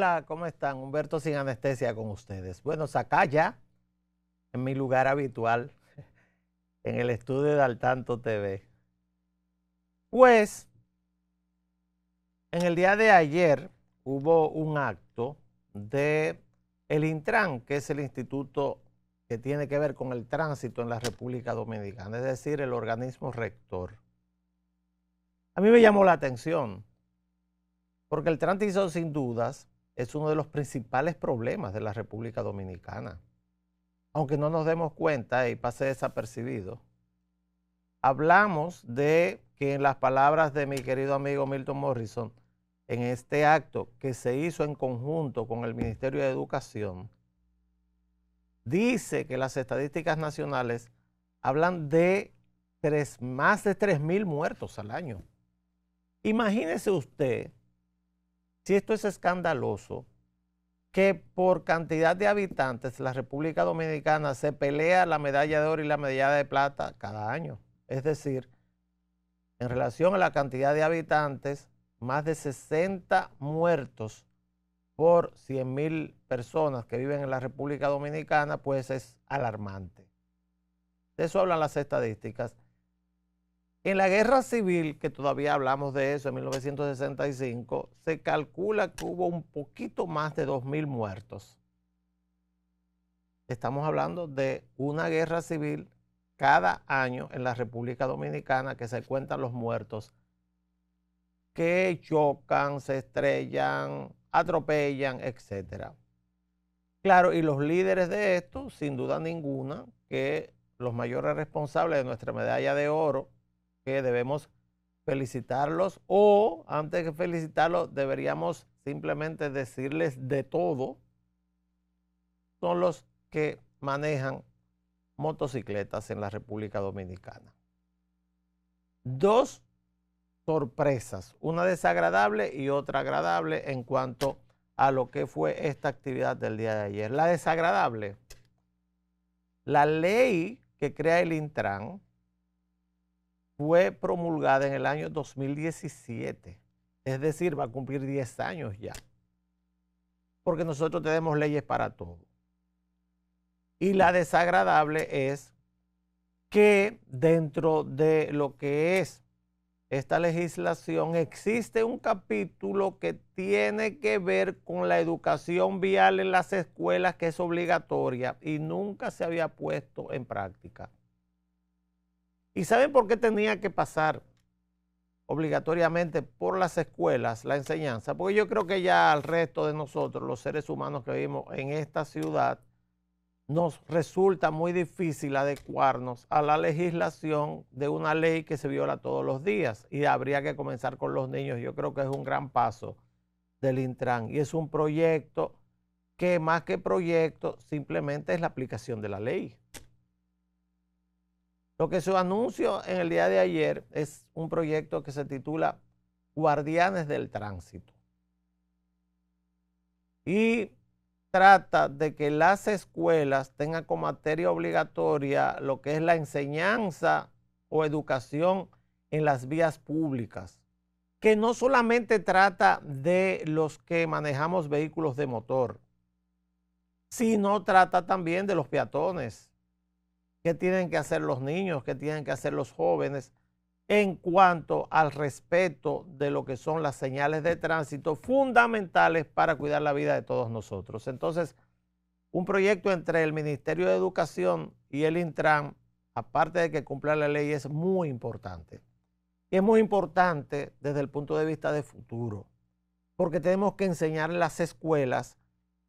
Hola, ¿cómo están? Humberto sin anestesia con ustedes. Bueno, acá ya, en mi lugar habitual, en el estudio de Al Tanto TV. Pues, en el día de ayer hubo un acto de el Intran, que es el instituto que tiene que ver con el tránsito en la República Dominicana, es decir, el organismo rector. A mí me llamó la atención, porque el tránsito sin dudas es uno de los principales problemas de la República Dominicana. Aunque no nos demos cuenta y pase desapercibido, hablamos de que en las palabras de mi querido amigo Milton Morrison, en este acto que se hizo en conjunto con el Ministerio de Educación, dice que las estadísticas nacionales hablan de más de 3.000 muertos al año. Imagínese usted, si esto es escandaloso, que por cantidad de habitantes la República Dominicana se pelea la medalla de oro y la medalla de plata cada año. Es decir, en relación a la cantidad de habitantes, más de 60 muertos por 100.000 personas que viven en la República Dominicana, pues es alarmante. De eso hablan las estadísticas. En la guerra civil, que todavía hablamos de eso, en 1965, se calcula que hubo un poquito más de 2.000 muertos. Estamos hablando de una guerra civil cada año en la República Dominicana, que se cuentan los muertos que chocan, se estrellan, atropellan, etc. Claro, y los líderes de esto, sin duda ninguna, que los mayores responsables de nuestra medalla de oro, que debemos felicitarlos, o antes de felicitarlos deberíamos simplemente decirles de todo, son los que manejan motocicletas en la República Dominicana. Dos sorpresas, una desagradable y otra agradable en cuanto a lo que fue esta actividad del día de ayer. La desagradable, la ley que crea el Intran fue promulgada en el año 2017, es decir, va a cumplir 10 años ya, porque nosotros tenemos leyes para todo. Y la desagradable es que dentro de lo que es esta legislación existe un capítulo que tiene que ver con la educación vial en las escuelas, que es obligatoria y nunca se había puesto en práctica. ¿Y saben por qué tenía que pasar obligatoriamente por las escuelas la enseñanza? Porque yo creo que ya al resto de nosotros, los seres humanos que vivimos en esta ciudad, nos resulta muy difícil adecuarnos a la legislación de una ley que se viola todos los días, y habría que comenzar con los niños. Yo creo que es un gran paso del Intran y es un proyecto que más que proyecto simplemente es la aplicación de la ley. Lo que se anunció en el día de ayer es un proyecto que se titula Guardianes del Tránsito. Y trata de que las escuelas tengan como materia obligatoria lo que es la enseñanza o educación en las vías públicas, que no solamente trata de los que manejamos vehículos de motor, sino trata también de los peatones. ¿Qué tienen que hacer los niños? ¿Qué tienen que hacer los jóvenes en cuanto al respeto de lo que son las señales de tránsito fundamentales para cuidar la vida de todos nosotros? Entonces, un proyecto entre el Ministerio de Educación y el Intran, aparte de que cumpla la ley, es muy importante. Y es muy importante desde el punto de vista de futuro, porque tenemos que enseñar en las escuelas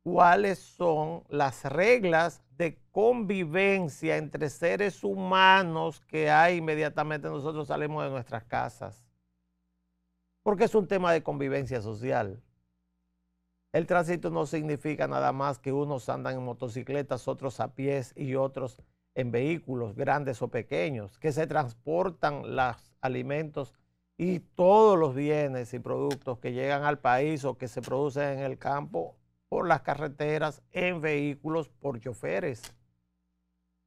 cuáles son las reglas de convivencia entre seres humanos que hay inmediatamente nosotros salimos de nuestras casas. Porque es un tema de convivencia social. El tránsito no significa nada más que unos andan en motocicletas, otros a pies y otros en vehículos grandes o pequeños, que se transportan los alimentos y todos los bienes y productos que llegan al país o que se producen en el campo por las carreteras, en vehículos, por choferes.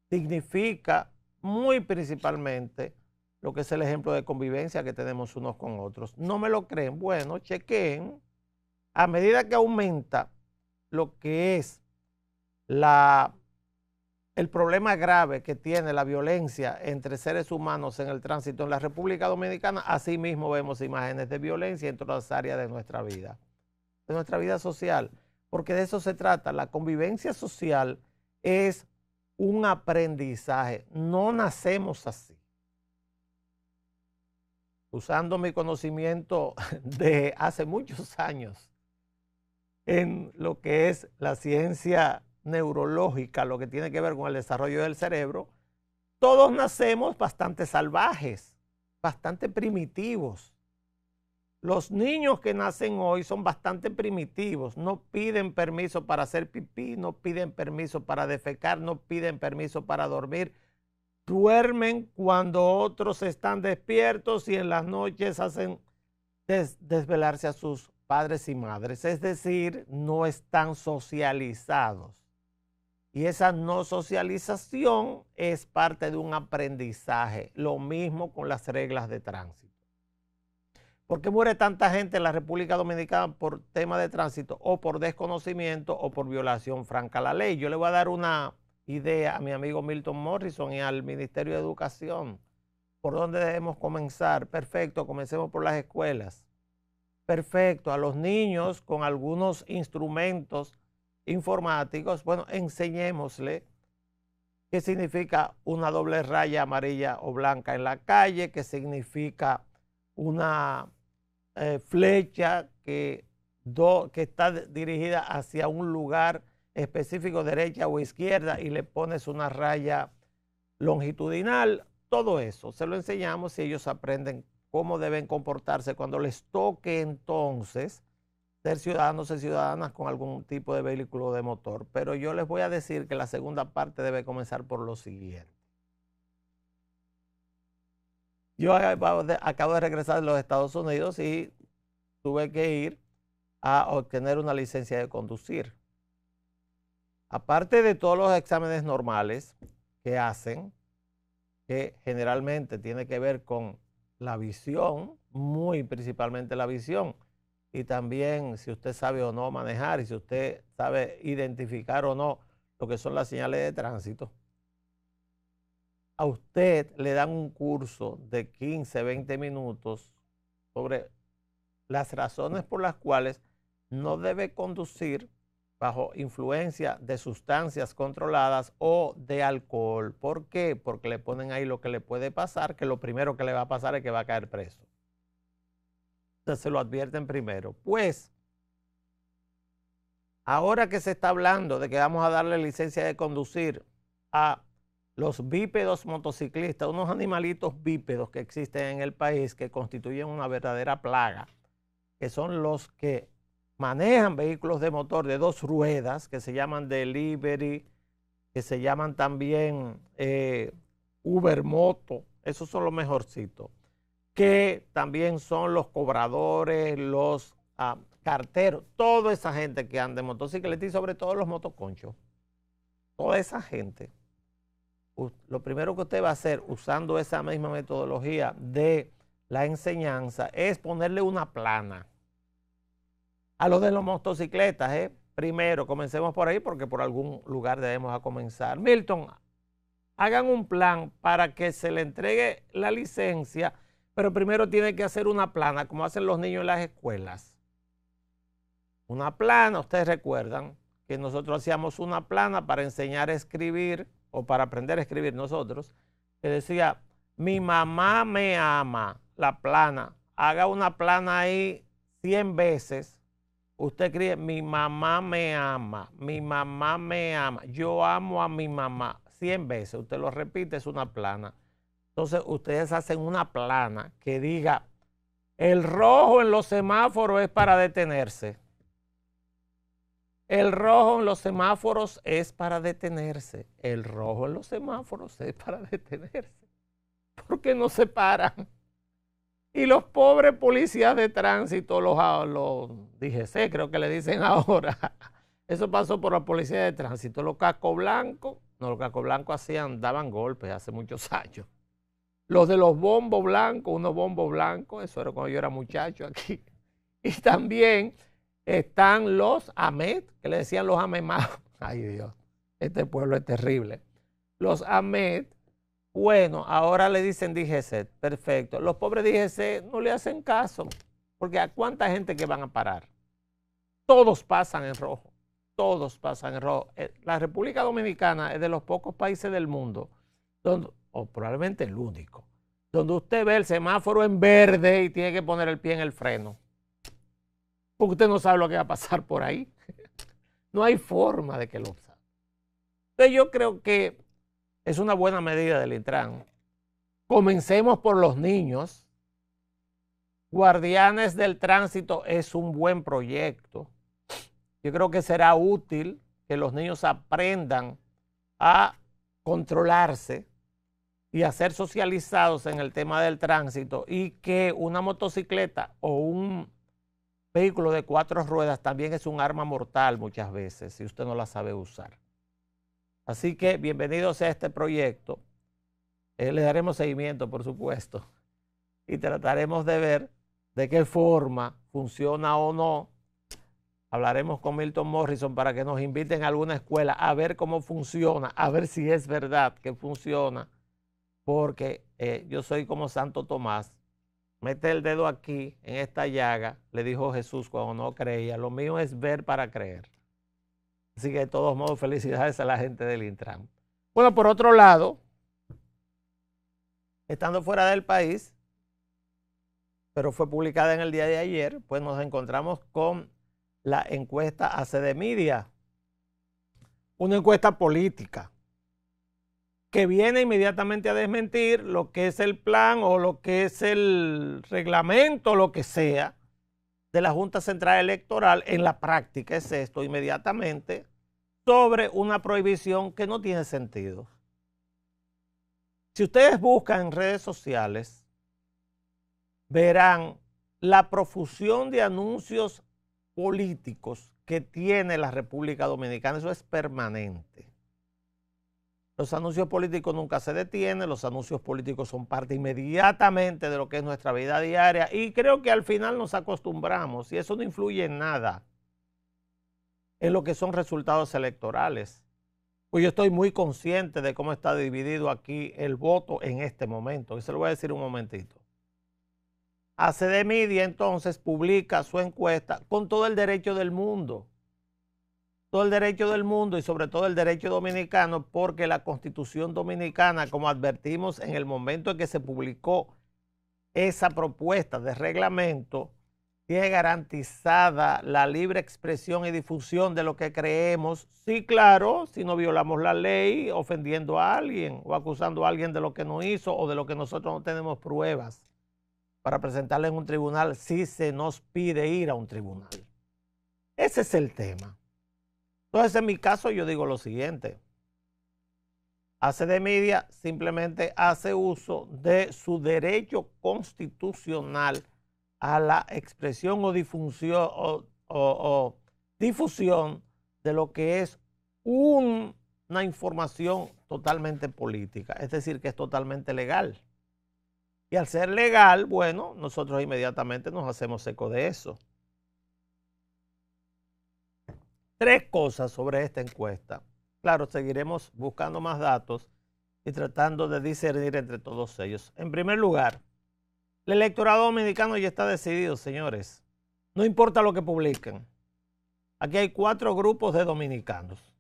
Significa muy principalmente lo que es el ejemplo de convivencia que tenemos unos con otros. ¿No me lo creen? Bueno, chequen a medida que aumenta lo que es el problema grave que tiene la violencia entre seres humanos en el tránsito en la República Dominicana, así mismo vemos imágenes de violencia en todas las áreas de nuestra vida social, porque de eso se trata. La convivencia social es un aprendizaje, no nacemos así. Usando mi conocimiento de hace muchos años en lo que es la ciencia neurológica, lo que tiene que ver con el desarrollo del cerebro, todos nacemos bastante salvajes, bastante primitivos. Los niños que nacen hoy son bastante primitivos, no piden permiso para hacer pipí, no piden permiso para defecar, no piden permiso para dormir. Duermen cuando otros están despiertos y en las noches hacen desvelarse a sus padres y madres. Es decir, no están socializados. Y esa no socialización es parte de un aprendizaje. Lo mismo con las reglas de tránsito. ¿Por qué muere tanta gente en la República Dominicana por tema de tránsito o por desconocimiento o por violación franca a la ley? Yo le voy a dar una idea a mi amigo Milton Morrison y al Ministerio de Educación. ¿Por dónde debemos comenzar? Perfecto, comencemos por las escuelas. Perfecto, a los niños con algunos instrumentos informáticos, bueno, enseñémosle qué significa una doble raya amarilla o blanca en la calle, qué significa una flecha que está dirigida hacia un lugar específico, derecha o izquierda, y le pones una raya longitudinal. Todo eso se lo enseñamos y ellos aprenden cómo deben comportarse cuando les toque entonces ser ciudadanos y ciudadanas con algún tipo de vehículo de motor. Pero yo les voy a decir que la segunda parte debe comenzar por lo siguiente. Yo acabo de regresar de los Estados Unidos y tuve que ir a obtener una licencia de conducir. Aparte de todos los exámenes normales que hacen, que generalmente tiene que ver con la visión, muy principalmente la visión, y también si usted sabe o no manejar y si usted sabe identificar o no lo que son las señales de tránsito, a usted le dan un curso de 15, 20 minutos sobre las razones por las cuales no debe conducir bajo influencia de sustancias controladas o de alcohol. ¿Por qué? Porque le ponen ahí lo que le puede pasar, que lo primero que le va a pasar es que va a caer preso. Entonces se lo advierten primero. Pues, ahora que se está hablando de que vamos a darle licencia de conducir a los bípedos motociclistas, unos animalitos bípedos que existen en el país que constituyen una verdadera plaga, que son los que manejan vehículos de motor de dos ruedas, que se llaman delivery, que se llaman también Uber Moto, esos son los mejorcitos, que también son los cobradores, los carteros, toda esa gente que anda en motocicleta y sobre todo los motoconchos, toda esa gente. Lo primero que usted va a hacer usando esa misma metodología de la enseñanza es ponerle una plana a los de las motocicletas. Primero, comencemos por ahí porque por algún lugar debemos comenzar. Milton, hagan un plan para que se le entregue la licencia, pero primero tiene que hacer una plana, como hacen los niños en las escuelas. Una plana, ustedes recuerdan que nosotros hacíamos una plana para enseñar a escribir o para aprender a escribir nosotros, que decía, mi mamá me ama, la plana. Haga una plana ahí 100 veces. Usted escribe, mi mamá me ama, mi mamá me ama, yo amo a mi mamá, 100 veces. Usted lo repite, es una plana. Entonces, ustedes hacen una plana que diga, el rojo en los semáforos es para detenerse. El rojo en los semáforos es para detenerse. El rojo en los semáforos es para detenerse. ¿Por qué no se paran? Y los pobres policías de tránsito, los DGC, creo que le dicen ahora, eso pasó por la policía de tránsito. Los cascos blancos daban golpes hace muchos años. Los de los bombos blancos, unos bombos blancos, eso era cuando yo era muchacho aquí. Y también Están los Amet, que le decían los Amemados. Ay Dios, este pueblo es terrible. Los Amet, bueno, ahora le dicen DGC, perfecto. Los pobres DGC no le hacen caso, porque ¿a cuánta gente que van a parar? Todos pasan en rojo, todos pasan en rojo. La República Dominicana es de los pocos países del mundo, donde, o probablemente el único, donde usted ve el semáforo en verde y tiene que poner el pie en el freno, porque usted no sabe lo que va a pasar por ahí. No hay forma de que lo sabe. Entonces yo creo que es una buena medida del Intran. Comencemos por los niños. Guardianes del Tránsito es un buen proyecto. Yo creo que será útil que los niños aprendan a controlarse y a ser socializados en el tema del tránsito, y que una motocicleta o un vehículo de 4 ruedas también es un arma mortal muchas veces si usted no la sabe usar. Así que bienvenidos a este proyecto. Le daremos seguimiento, por supuesto, y trataremos de ver de qué forma funciona o no. Hablaremos con Milton Morrison para que nos inviten a alguna escuela a ver cómo funciona, a ver si es verdad que funciona, porque yo soy como Santo Tomás. Mete el dedo aquí, en esta llaga, le dijo Jesús cuando no creía. Lo mío es ver para creer. Así que de todos modos, felicidades a la gente del Intran. Bueno, por otro lado, estando fuera del país, pero fue publicada en el día de ayer, pues nos encontramos con la encuesta ACDeMedia, una encuesta política que viene inmediatamente a desmentir lo que es el plan o lo que es el reglamento, lo que sea, de la Junta Central Electoral. En la práctica es esto inmediatamente, sobre una prohibición que no tiene sentido. Si ustedes buscan en redes sociales, verán la profusión de anuncios políticos que tiene la República Dominicana. Eso es permanente. Los anuncios políticos nunca se detienen, los anuncios políticos son parte inmediatamente de lo que es nuestra vida diaria, y creo que al final nos acostumbramos y eso no influye en nada en lo que son resultados electorales. Pues yo estoy muy consciente de cómo está dividido aquí el voto en este momento, y se lo voy a decir un momentito. ACDeMedia entonces publica su encuesta con todo el derecho del mundo. Todo el derecho del mundo y sobre todo el derecho dominicano, porque la Constitución dominicana, como advertimos en el momento en que se publicó esa propuesta de reglamento, tiene garantizada la libre expresión y difusión de lo que creemos. Sí, claro, si no violamos la ley ofendiendo a alguien o acusando a alguien de lo que no hizo o de lo que nosotros no tenemos pruebas para presentarle en un tribunal, si se nos pide ir a un tribunal. Ese es el tema. Entonces, en mi caso, yo digo lo siguiente. ACDeMedia simplemente hace uso de su derecho constitucional a la expresión o difusión de lo que es una información totalmente política, es decir, que es totalmente legal. Y al ser legal, bueno, nosotros inmediatamente nos hacemos eco de eso. 3 cosas sobre esta encuesta. Claro, seguiremos buscando más datos y tratando de discernir entre todos ellos. En primer lugar, el electorado dominicano ya está decidido, señores. No importa lo que publiquen. Aquí hay 4 grupos de dominicanos.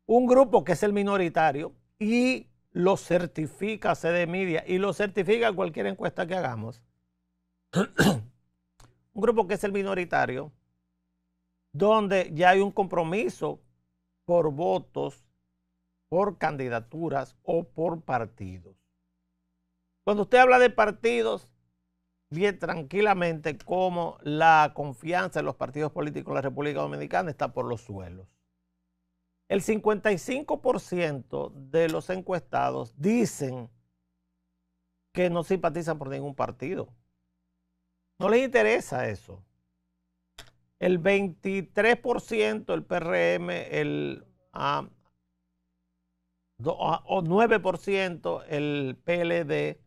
Un grupo que es el minoritario y lo certifica ACDeMedia y lo certifica cualquier encuesta que hagamos. Un grupo que es el minoritario, donde ya hay un compromiso por votos, por candidaturas o por partidos. Cuando usted habla de partidos, bien tranquilamente como la confianza en los partidos políticos en la República Dominicana está por los suelos. El 55% de los encuestados dicen que no simpatizan por ningún partido. No les interesa eso. El 23% el PRM, el 9% el PLD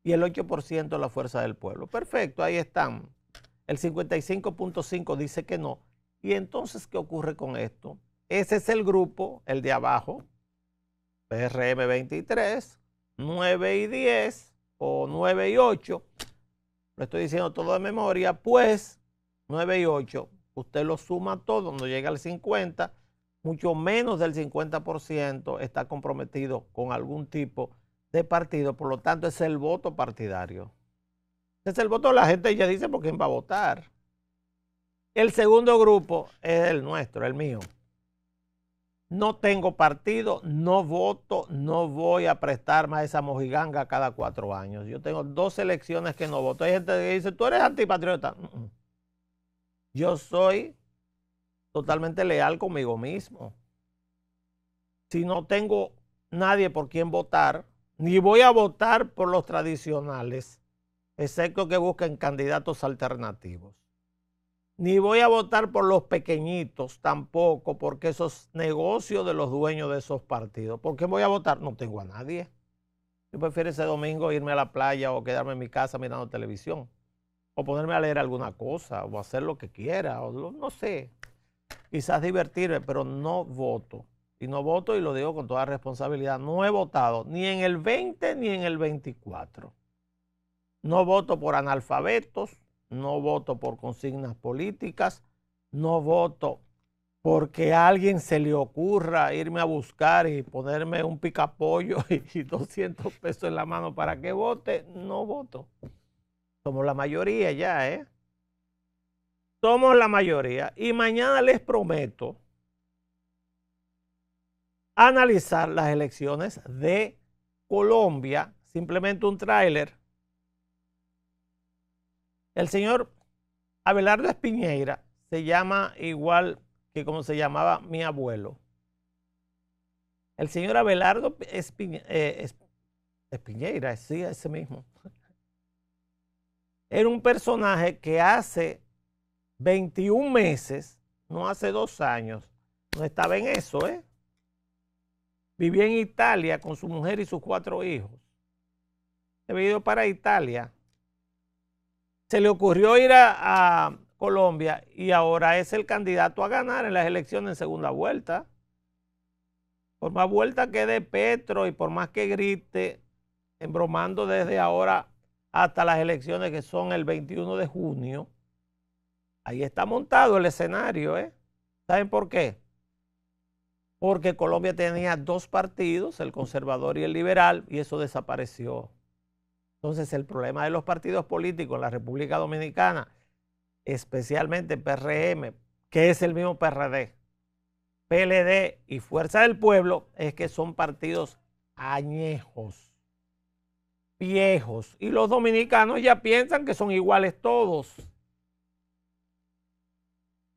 y el 8% la Fuerza del Pueblo. Perfecto, ahí están. el 55.5% dice que no. Y entonces, ¿qué ocurre con esto? Ese es el grupo, el de abajo, PRM 23, 9 y 10 o 9 y 8. Lo estoy diciendo todo de memoria, pues 9 y 8, usted lo suma todo, no llega al 50%, mucho menos del 50% está comprometido con algún tipo de partido, por lo tanto es el voto partidario. Es el voto de la gente, ya dice por quién va a votar. El segundo grupo es el nuestro, el mío. No tengo partido, no voto, no voy a prestarme a esa mojiganga cada 4 años. Yo tengo 2 elecciones que no voto. Hay gente que dice, tú eres antipatriota. Yo soy totalmente leal conmigo mismo. Si no tengo nadie por quien votar, ni voy a votar por los tradicionales, excepto que busquen candidatos alternativos. Ni voy a votar por los pequeñitos tampoco, porque esos negocios de los dueños de esos partidos. ¿Por qué voy a votar? No tengo a nadie. Yo prefiero ese domingo irme a la playa o quedarme en mi casa mirando televisión. O ponerme a leer alguna cosa, o hacer lo que quiera, o no sé. Quizás divertirme, pero no voto. Y no voto, y lo digo con toda responsabilidad, no he votado ni en el 20 ni en el 24. No voto por analfabetos, no voto por consignas políticas, no voto porque a alguien se le ocurra irme a buscar y ponerme un picapollo y 200 pesos en la mano para que vote, no voto. Somos la mayoría ya, ¿eh? Somos la mayoría. Y mañana les prometo analizar las elecciones de Colombia, simplemente un tráiler. El señor Abelardo Espiñeira se llama igual que como se llamaba mi abuelo. El señor Abelardo Espiñeira, sí, ese mismo. Era un personaje que hace 21 meses, no hace 2 años, no estaba en eso, ¿eh? Vivía en Italia con su mujer y sus 4 hijos. Había ido para Italia. Se le ocurrió ir a Colombia y ahora es el candidato a ganar en las elecciones en segunda vuelta. Por más vuelta que dé Petro y por más que grite, embromando desde ahora hasta las elecciones que son el 21 de junio, ahí está montado el escenario, ¿eh? ¿Saben por qué? Porque Colombia tenía 2 partidos, el conservador y el liberal, y eso desapareció. Entonces el problema de los partidos políticos en la República Dominicana, especialmente PRM, que es el mismo PRD, PLD y Fuerza del Pueblo, es que son partidos añejos, viejos, y los dominicanos ya piensan que son iguales todos.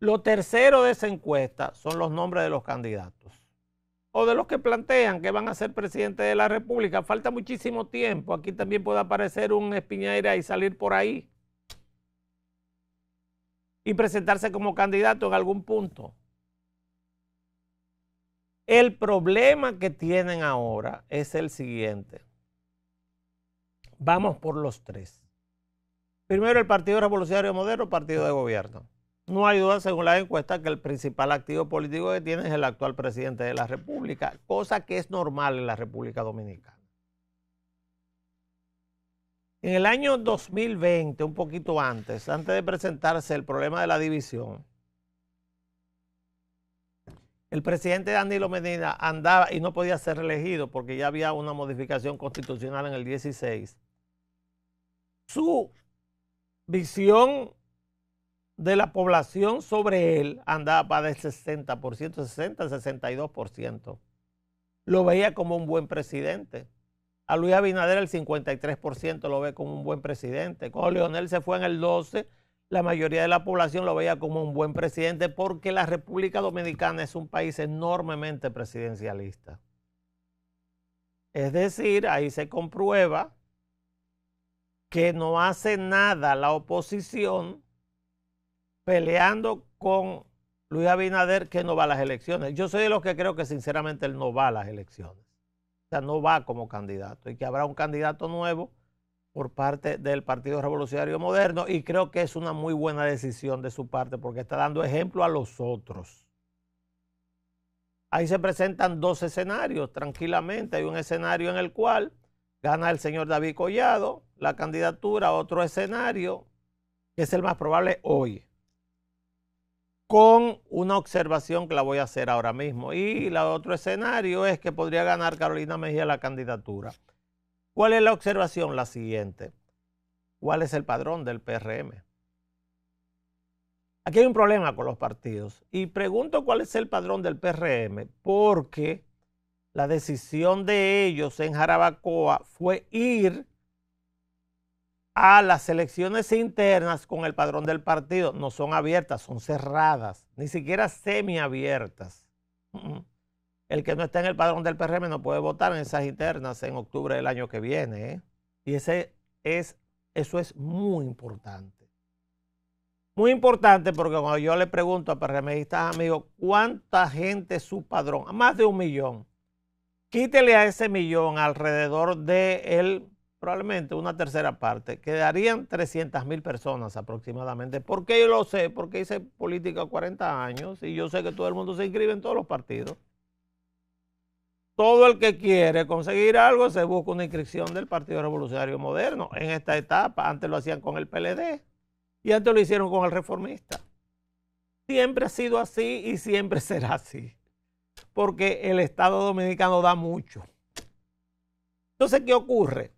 Lo tercero de esa encuesta son los nombres de los candidatos o de los que plantean que van a ser presidente de la República. Falta muchísimo tiempo. Aquí también puede aparecer un Espiñeira y salir por ahí y presentarse como candidato en algún punto. El problema que tienen ahora es el siguiente. Vamos por los 3. Primero, el Partido Revolucionario Moderno, partido de gobierno. No hay duda, según la encuesta, que el principal activo político que tiene es el actual presidente de la República, cosa que es normal en la República Dominicana. En el año 2020, un poquito antes de presentarse el problema de la división, el presidente Danilo Medina andaba y no podía ser reelegido porque ya había una modificación constitucional en el 16. Su visión de la población sobre él andaba para el 60%, 60-62%. Lo veía como un buen presidente. A Luis Abinader el 53% lo ve como un buen presidente. Cuando Leonel se fue en el 12, la mayoría de la población lo veía como un buen presidente porque la República Dominicana es un país enormemente presidencialista. Es decir, ahí se comprueba que no hace nada la oposición peleando con Luis Abinader que no va a las elecciones. Yo soy de los que creo que sinceramente él no va a las elecciones. O sea, no va como candidato y que habrá un candidato nuevo por parte del Partido Revolucionario Moderno, y creo que es una muy buena decisión de su parte porque está dando ejemplo a los otros. Ahí se presentan dos escenarios tranquilamente. Hay un escenario en el cual gana el señor David Collado la candidatura, otro escenario que es el más probable hoy, con una observación que la voy a hacer ahora mismo. Y el otro escenario es que podría ganar Carolina Mejía la candidatura. ¿Cuál es la observación? La siguiente. ¿Cuál es el padrón del PRM? Aquí hay un problema con los partidos. Y pregunto cuál es el padrón del PRM porque la decisión de ellos en Jarabacoa fue ir a las elecciones internas con el padrón del partido. No son abiertas, son cerradas, ni siquiera semiabiertas. El que no está en el padrón del PRM no puede votar en esas internas en octubre del año que viene, ¿eh? Y eso es muy importante. Muy importante porque cuando yo le pregunto a PRMistas amigos, ¿cuánta gente es su padrón? Más de 1 millón. Quítele a ese millón alrededor de él, probablemente una tercera parte. Quedarían 300,000 personas aproximadamente. ¿Por qué yo lo sé? Porque hice política 40 años y yo sé que todo el mundo se inscribe en todos los partidos. Todo el que quiere conseguir algo se busca una inscripción del Partido Revolucionario Moderno. En esta etapa, antes lo hacían con el PLD y antes lo hicieron con el Reformista. Siempre ha sido así y siempre será así, porque el Estado Dominicano da mucho. Entonces, ¿qué ocurre?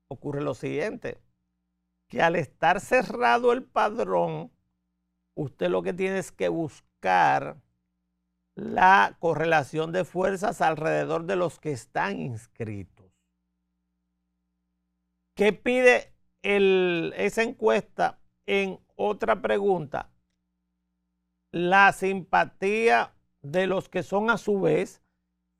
Ocurre lo siguiente, que al estar cerrado el padrón, usted lo que tiene es que buscar la correlación de fuerzas alrededor de los que están inscritos. ¿Qué pide esa encuesta? En otra pregunta, la simpatía de los que son a su vez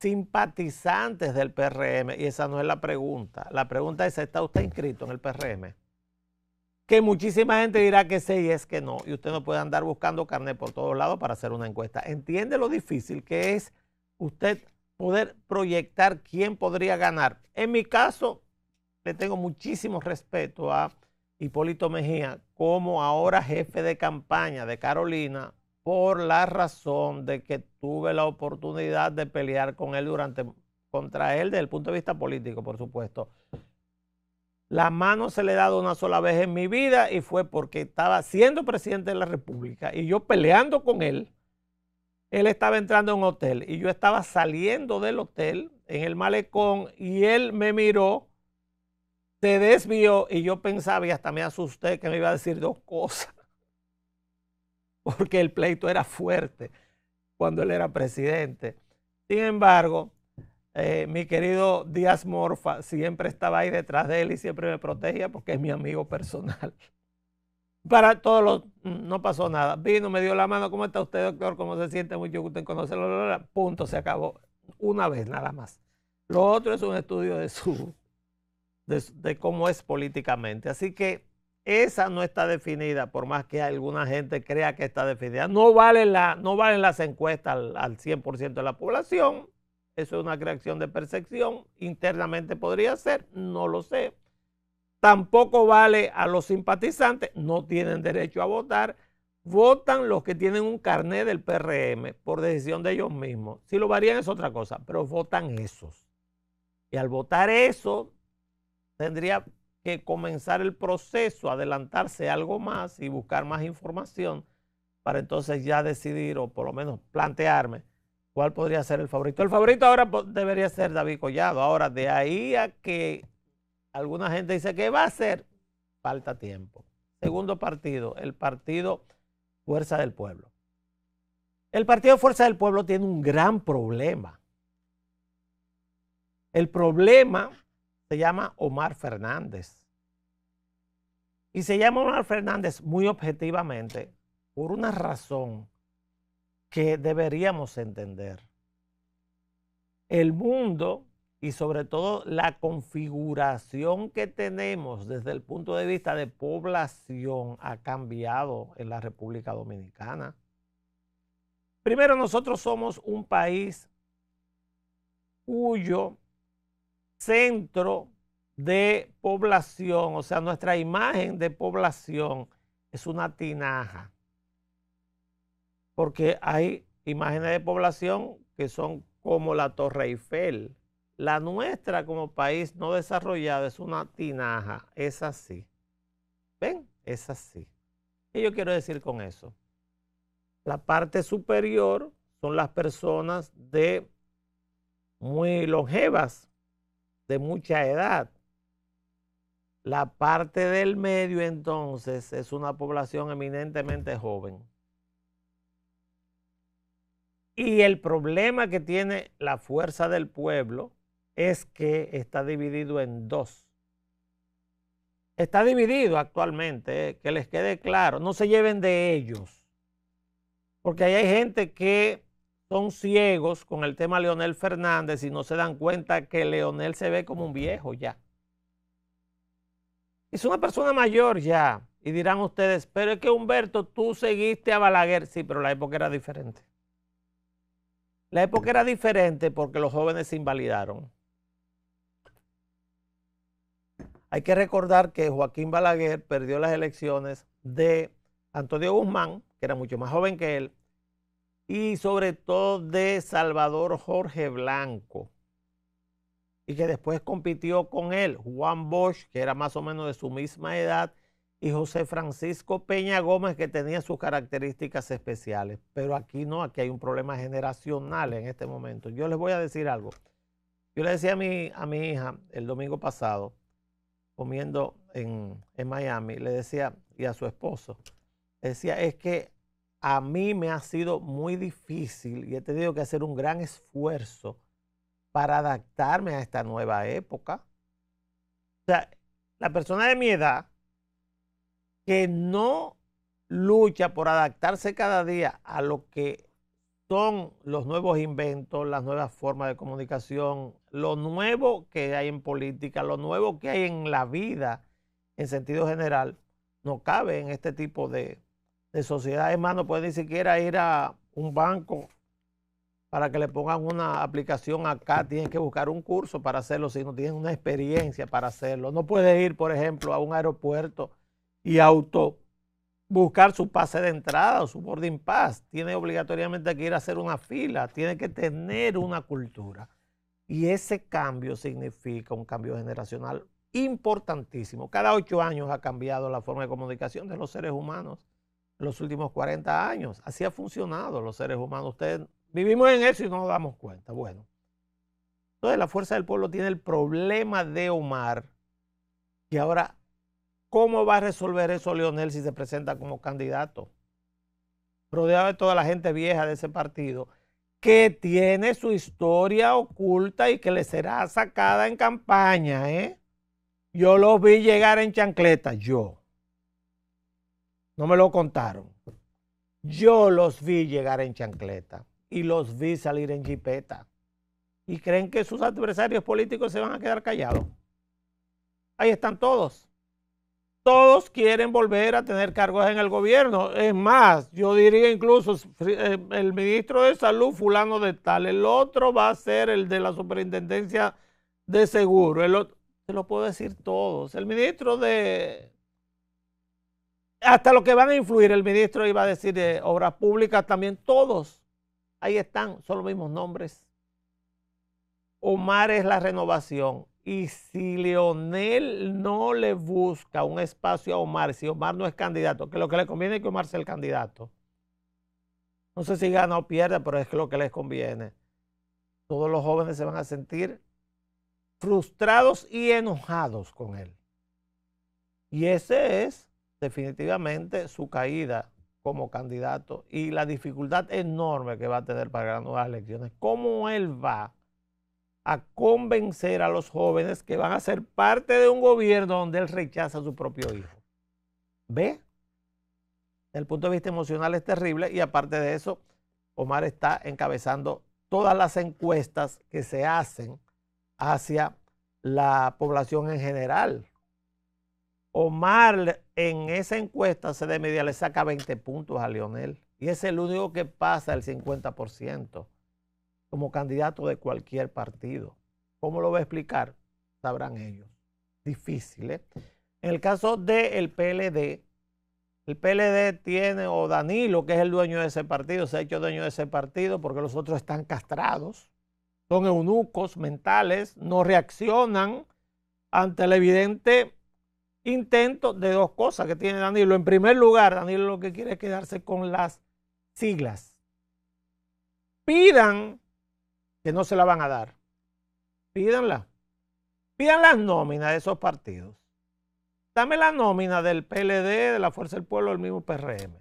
simpatizantes del PRM, y esa no es la pregunta. La pregunta es, ¿está usted inscrito en el PRM? Que muchísima gente dirá que sí y es que no, y usted no puede andar buscando carnet por todos lados para hacer una encuesta. ¿Entiende lo difícil que es usted poder proyectar quién podría ganar? En mi caso, le tengo muchísimo respeto a Hipólito Mejía como ahora jefe de campaña de Carolina, por la razón de que tuve la oportunidad de pelear con él contra él desde el punto de vista político, por supuesto. La mano se le he dado una sola vez en mi vida y fue porque estaba siendo presidente de la República y yo peleando con él. Él estaba entrando a un hotel y yo estaba saliendo del hotel en el malecón y él me miró, se desvió y yo pensaba y hasta me asusté que me iba a decir dos cosas. Porque el pleito era fuerte cuando él era presidente. Sin embargo, mi querido Díaz Morfa siempre estaba ahí detrás de él y siempre me protegía porque es mi amigo personal. Para todos los, no pasó nada. Vino, me dio la mano, ¿cómo está usted, doctor? ¿Cómo se siente? Mucho gusto en conocerlo. Punto, se acabó. Una vez, nada más. Lo otro es un estudio de cómo es políticamente. Así que esa no está definida, por más que alguna gente crea que está definida. No valen las encuestas al 100% de la población. Eso es una creación de percepción. Internamente podría ser, no lo sé. Tampoco vale a los simpatizantes, no tienen derecho a votar. Votan los que tienen un carnet del PRM por decisión de ellos mismos. Si lo varían es otra cosa, pero votan esos. Y al votar eso, tendría que comenzar el proceso, adelantarse algo más y buscar más información para entonces ya decidir o por lo menos plantearme cuál podría ser el favorito. El favorito ahora debería ser David Collado. Ahora, de ahí a que alguna gente dice que va a ser, falta tiempo. Segundo partido, el partido Fuerza del Pueblo. El partido Fuerza del Pueblo tiene un gran problema. El problema se llama Omar Fernández. Y se llama Omar Fernández muy objetivamente por una razón que deberíamos entender. El mundo y sobre todo la configuración que tenemos desde el punto de vista de población ha cambiado en la República Dominicana. Primero, nosotros somos un país cuyo centro de población, o sea, nuestra imagen de población es una tinaja, porque hay imágenes de población que son como la Torre Eiffel. La nuestra como país no desarrollado es una tinaja, es así. ¿Ven? Es así. ¿Qué yo quiero decir con eso? La parte superior son las personas de muy longevas, de mucha edad. La parte del medio entonces es una población eminentemente joven. Y el problema que tiene la fuerza del pueblo es que está dividido en dos. Está dividido actualmente, que les quede claro, no se lleven de ellos. Porque ahí hay gente que son ciegos con el tema Leonel Fernández y no se dan cuenta que Leonel se ve como un viejo ya. Es una persona mayor ya. Y dirán ustedes, pero es que Humberto, tú seguiste a Balaguer. Sí, pero la época era diferente. La época era diferente porque los jóvenes se invalidaron. Hay que recordar que Joaquín Balaguer perdió las elecciones de Antonio Guzmán, que era mucho más joven que él, y sobre todo de Salvador Jorge Blanco, y que después compitió con él, Juan Bosch, que era más o menos de su misma edad, y José Francisco Peña Gómez, que tenía sus características especiales. Pero aquí no, aquí hay un problema generacional en este momento. Yo les voy a decir algo. Yo le decía a mi hija el domingo pasado, comiendo en Miami, le decía, y a su esposo, le decía, es que a mí me ha sido muy difícil y he tenido que hacer un gran esfuerzo para adaptarme a esta nueva época. O sea, la persona de mi edad que no lucha por adaptarse cada día a lo que son los nuevos inventos, las nuevas formas de comunicación, lo nuevo que hay en política, lo nuevo que hay en la vida en sentido general, no cabe en este tipo de sociedad. Es más, no puede ni siquiera ir a un banco para que le pongan una aplicación acá, tienes que buscar un curso para hacerlo si no tienes una experiencia para hacerlo. No puedes ir, por ejemplo, a un aeropuerto y buscar su pase de entrada o su boarding pass. Tiene obligatoriamente que ir a hacer una fila, tiene que tener una cultura. Y ese cambio significa un cambio generacional importantísimo. Cada 8 años ha cambiado la forma de comunicación de los seres humanos en los últimos 40 años. Así ha funcionado los seres humanos. Ustedes vivimos en eso y no nos damos cuenta. Bueno, entonces la Fuerza del Pueblo tiene el problema de Omar, y ahora, ¿cómo va a resolver eso Leonel si se presenta como candidato? Rodeado de toda la gente vieja de ese partido, que tiene su historia oculta y que le será sacada en campaña, ¿eh? Yo los vi llegar en chancleta, yo. No me lo contaron. Yo los vi llegar en chancleta y los vi salir en jipeta. ¿Y creen que sus adversarios políticos se van a quedar callados? Ahí están todos. Todos quieren volver a tener cargos en el gobierno. Es más, yo diría incluso el ministro de Salud, fulano de tal, el otro va a ser el de la superintendencia de seguro, el otro, se lo puedo decir todos. El ministro de, hasta lo que van a influir, el ministro iba a decir de obras públicas también, todos. Ahí están, son los mismos nombres. Omar es la renovación. Y si Leonel no le busca un espacio a Omar, si Omar no es candidato, que lo que le conviene es que Omar sea el candidato. No sé si gana o pierde, pero es lo que les conviene. Todos los jóvenes se van a sentir frustrados y enojados con él. Y ese es definitivamente su caída como candidato y la dificultad enorme que va a tener para ganar nuevas elecciones. ¿Cómo él va a convencer a los jóvenes que van a ser parte de un gobierno donde él rechaza a su propio hijo? ¿Ve? Desde el punto de vista emocional es terrible, y aparte de eso, Omar está encabezando todas las encuestas que se hacen hacia la población en general. Omar en esa encuesta de media le saca 20 puntos a Leonel y es el único que pasa el 50% como candidato de cualquier partido. ¿Cómo lo va a explicar? Sabrán ellos. difícil. En el caso del PLD, el PLD tiene, o Danilo, que es el dueño de ese partido, se ha hecho dueño de ese partido porque los otros están castrados, son eunucos mentales, no reaccionan ante el evidente intento de dos cosas que tiene Danilo. En primer lugar, Danilo lo que quiere es quedarse con las siglas. Pidan, que no se la van a dar, pídanla. Pidan las nóminas de esos partidos. Dame la nómina del PLD, de la Fuerza del Pueblo, del mismo PRM.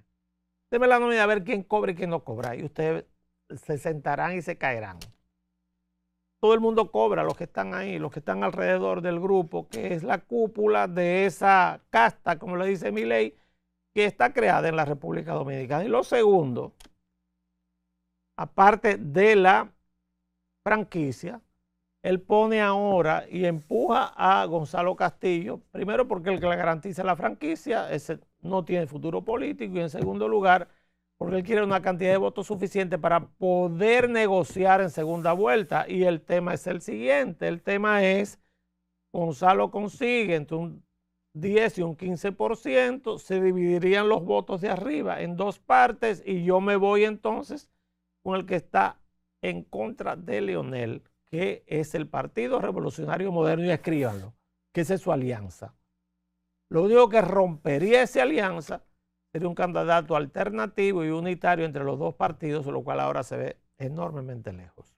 Deme la nómina a ver quién cobra y quién no cobra. Y ustedes se sentarán y se caerán. Todo el mundo cobra, los que están ahí, los que están alrededor del grupo, que es la cúpula de esa casta, como le dice Milei, que está creada en la República Dominicana. Y lo segundo, aparte de la franquicia, él pone ahora y empuja a Gonzalo Castillo, primero porque el que le garantiza la franquicia ese no tiene futuro político, y en segundo lugar porque él quiere una cantidad de votos suficiente para poder negociar en segunda vuelta. Y el tema es el siguiente, el tema es, Gonzalo consigue entre un 10 y un 15%, se dividirían los votos de arriba en dos partes y yo me voy entonces con el que está en contra de Leonel, que es el Partido Revolucionario Moderno, y escríbanlo, que esa es su alianza. Lo único que rompería esa alianza sería un candidato alternativo y unitario entre los dos partidos, lo cual ahora se ve enormemente lejos.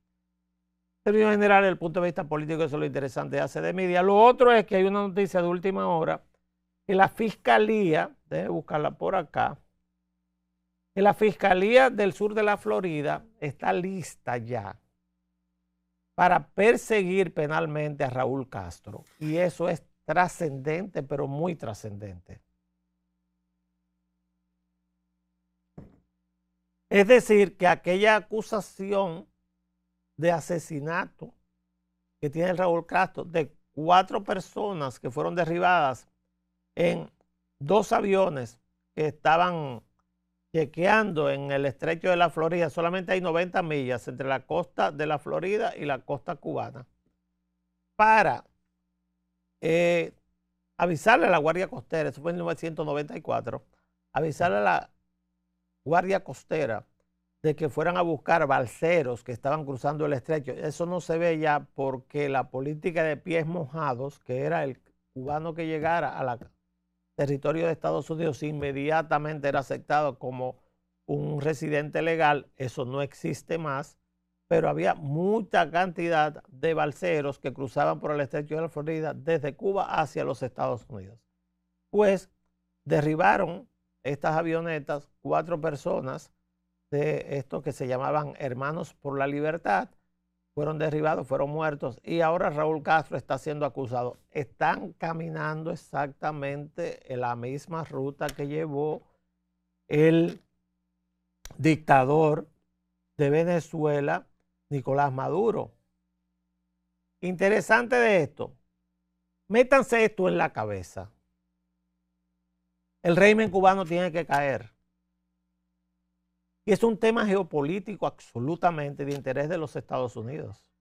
En términos generales, desde el punto de vista político, eso es lo interesante de ACD Media. Lo otro es que hay una noticia de última hora, que la Fiscalía, déjenme buscarla por acá, que la Fiscalía del sur de la Florida está lista ya para perseguir penalmente a Raúl Castro. Y eso es trascendente, pero muy trascendente. Es decir, que aquella acusación de asesinato que tiene Raúl Castro de 4 personas que fueron derribadas en 2 aviones que estaban chequeando en el estrecho de la Florida, solamente hay 90 millas entre la costa de la Florida y la costa cubana, para avisarle a la Guardia Costera, eso fue en 1994, avisarle a la Guardia Costera de que fueran a buscar balseros que estaban cruzando el estrecho. Eso no se ve ya porque la política de pies mojados, que era el cubano que llegara al territorio de Estados Unidos, inmediatamente era aceptado como un residente legal. Eso no existe más, pero había mucha cantidad de balseros que cruzaban por el estrecho de la Florida desde Cuba hacia los Estados Unidos. Pues derribaron estas avionetas 4 personas de estos que se llamaban Hermanos por la Libertad, fueron derribados, fueron muertos, y ahora Raúl Castro está siendo acusado. Están caminando exactamente en la misma ruta que llevó el dictador de Venezuela, Nicolás Maduro. Interesante de esto, métanse esto en la cabeza. El régimen cubano tiene que caer. Y es un tema geopolítico absolutamente de interés de los Estados Unidos.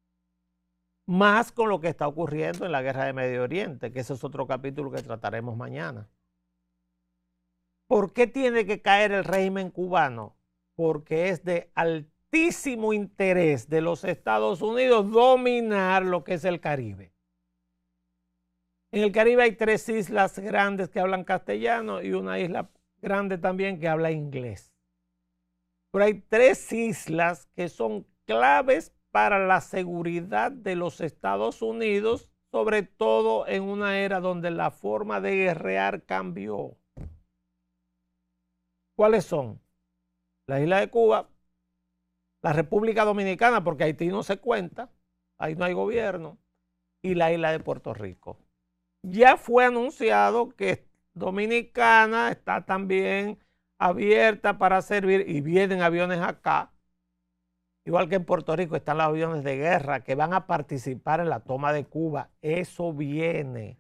Más con lo que está ocurriendo en la guerra de Medio Oriente, que ese es otro capítulo que trataremos mañana. ¿Por qué tiene que caer el régimen cubano? Porque es de altísimo interés de los Estados Unidos dominar lo que es el Caribe. En el Caribe hay 3 islas grandes que hablan castellano y una isla grande también que habla inglés. Pero hay 3 islas que son claves para la seguridad de los Estados Unidos, sobre todo en una era donde la forma de guerrear cambió. ¿Cuáles son? La isla de Cuba, la República Dominicana, porque Haití no se cuenta, ahí no hay gobierno, y la isla de Puerto Rico. Ya fue anunciado que Dominicana está también abierta para servir y vienen aviones acá, igual que en Puerto Rico están los aviones de guerra que van a participar en la toma de Cuba. Eso viene.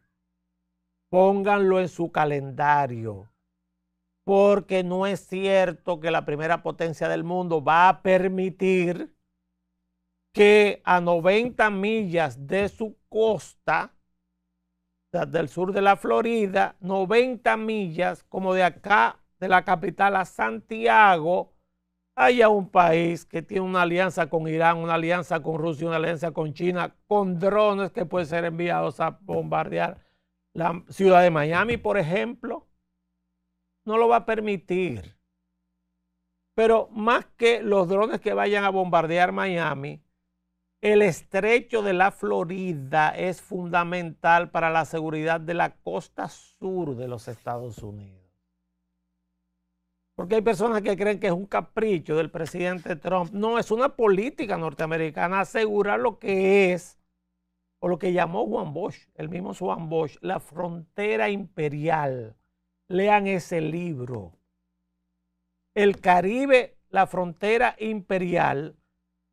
Pónganlo en su calendario, porque no es cierto que la primera potencia del mundo va a permitir que a 90 millas de su costa sea, del sur de la Florida, 90 millas, como de acá, de la capital a Santiago, haya un país que tiene una alianza con Irán, una alianza con Rusia, una alianza con China, con drones que pueden ser enviados a bombardear la ciudad de Miami, por ejemplo, no lo va a permitir. Pero más que los drones que vayan a bombardear Miami, el estrecho de la Florida es fundamental para la seguridad de la costa sur de los Estados Unidos. Porque hay personas que creen que es un capricho del presidente Trump. No, es una política norteamericana asegurar lo que es, o lo que llamó Juan Bosch, el mismo Juan Bosch, la frontera imperial. Lean ese libro. El Caribe, la frontera imperial.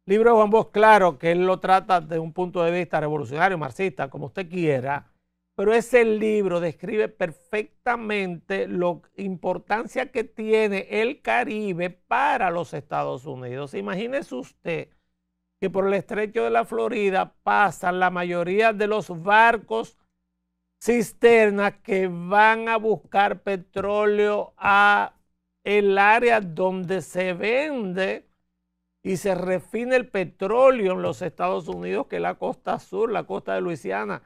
Libro de Juan Bosch, claro que él lo trata desde un punto de vista revolucionario, marxista, como usted quiera, pero ese libro describe perfectamente la importancia que tiene el Caribe para los Estados Unidos. Imagínese usted que por el estrecho de la Florida pasan la mayoría de los barcos cisternas que van a buscar petróleo a el área donde se vende y se refina el petróleo en los Estados Unidos, que es la costa sur, la costa de Luisiana.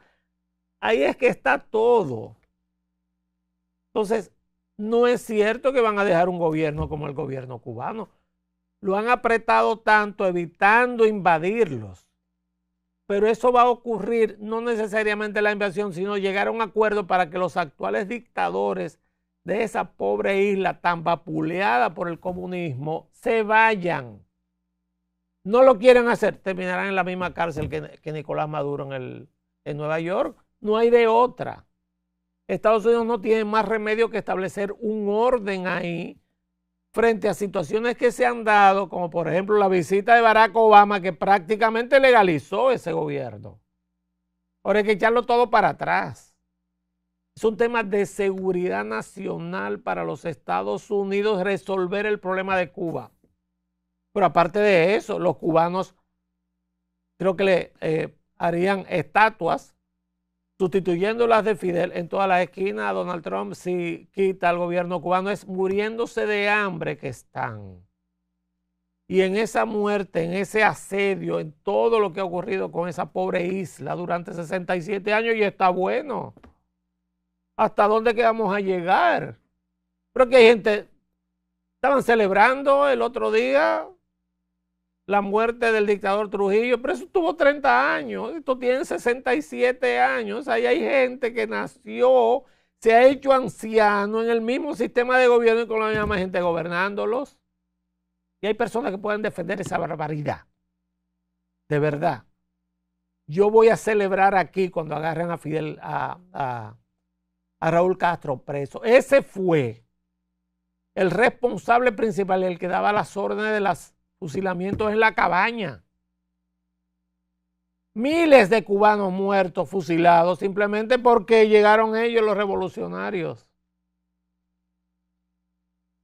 Ahí es que está todo. Entonces, no es cierto que van a dejar un gobierno como el gobierno cubano. Lo han apretado tanto evitando invadirlos. Pero eso va a ocurrir, no necesariamente la invasión, sino llegar a un acuerdo para que los actuales dictadores de esa pobre isla tan vapuleada por el comunismo se vayan. No lo quieren hacer, terminarán en la misma cárcel que Nicolás Maduro en Nueva York. No hay de otra. Estados Unidos no tiene más remedio que establecer un orden ahí frente a situaciones que se han dado, como por ejemplo la visita de Barack Obama, que prácticamente legalizó ese gobierno. Ahora hay que echarlo todo para atrás. Es un tema de seguridad nacional para los Estados Unidos resolver el problema de Cuba. Pero aparte de eso, los cubanos creo que le harían estatuas sustituyendo las de Fidel en todas las esquinas a Donald Trump si quita al gobierno cubano. Es muriéndose de hambre que están. Y en esa muerte, en ese asedio, en todo lo que ha ocurrido con esa pobre isla durante 67 años, y está bueno. ¿Hasta dónde que vamos a llegar? Pero que hay gente, estaban celebrando el otro día la muerte del dictador Trujillo, pero eso tuvo 30 años, esto tiene 67 años, ahí hay gente que nació, se ha hecho anciano en el mismo sistema de gobierno y con la misma gente gobernándolos. Y hay personas que pueden defender esa barbaridad. De verdad. Yo voy a celebrar aquí cuando agarren a Fidel, a Raúl Castro preso. Ese fue el responsable principal, el que daba las órdenes de los fusilamientos en la cabaña. Miles de cubanos muertos, fusilados, simplemente porque llegaron ellos, los revolucionarios.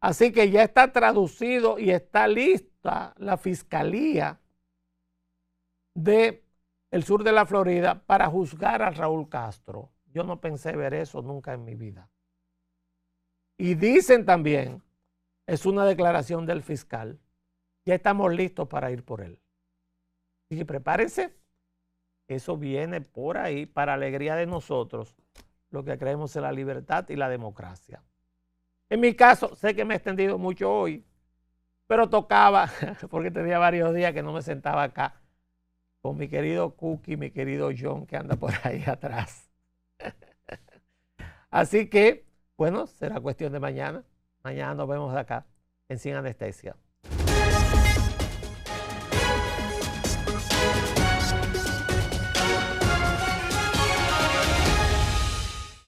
Así que ya está traducido y está lista la fiscalía del sur de la Florida para juzgar a Raúl Castro. Yo no pensé ver eso nunca en mi vida. Y dicen también, es una declaración del fiscal, ya estamos listos para ir por él. Y prepárense, eso viene por ahí para alegría de nosotros, lo que creemos en la libertad y la democracia. En mi caso, sé que me he extendido mucho hoy, pero tocaba, porque tenía varios días que no me sentaba acá con mi querido Cookie, mi querido John, que anda por ahí atrás. Así que, bueno, será cuestión de mañana. Mañana nos vemos acá en Sin Anestesia.